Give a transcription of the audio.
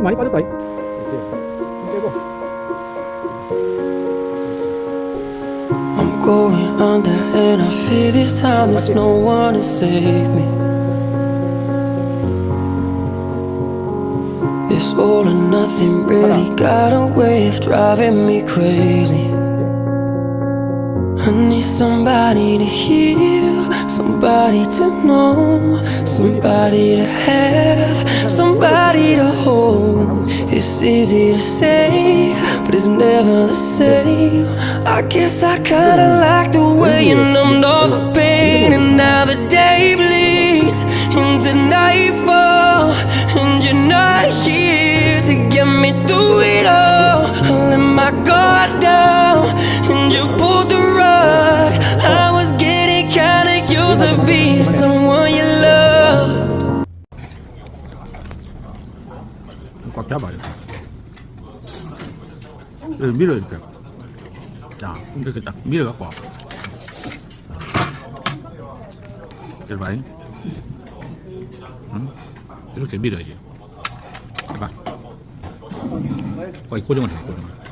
많이 빠졌다. 이렇게 빼고. I'm going under and I feel this time there's no one to save me. This all or nothing really got a way of driving me crazy. I need somebody to heal, somebody to know, somebody to have, somebody to hold. It's easy to say, but it's never the same. I guess I kinda like the way you numbed all the pain. And now the day bleeds into nightfall, and you're not here to get me through it all. I let my guard down, and you pulled the rug. I was getting kinda used to being someone you loved. 꽉 잡아요. 밀어 이렇게. 자, 이렇게 딱 밀어갖고. 이렇게 봐요. 응? 이렇게 밀어야지. 해봐. 거의 고정을 해, 고정을.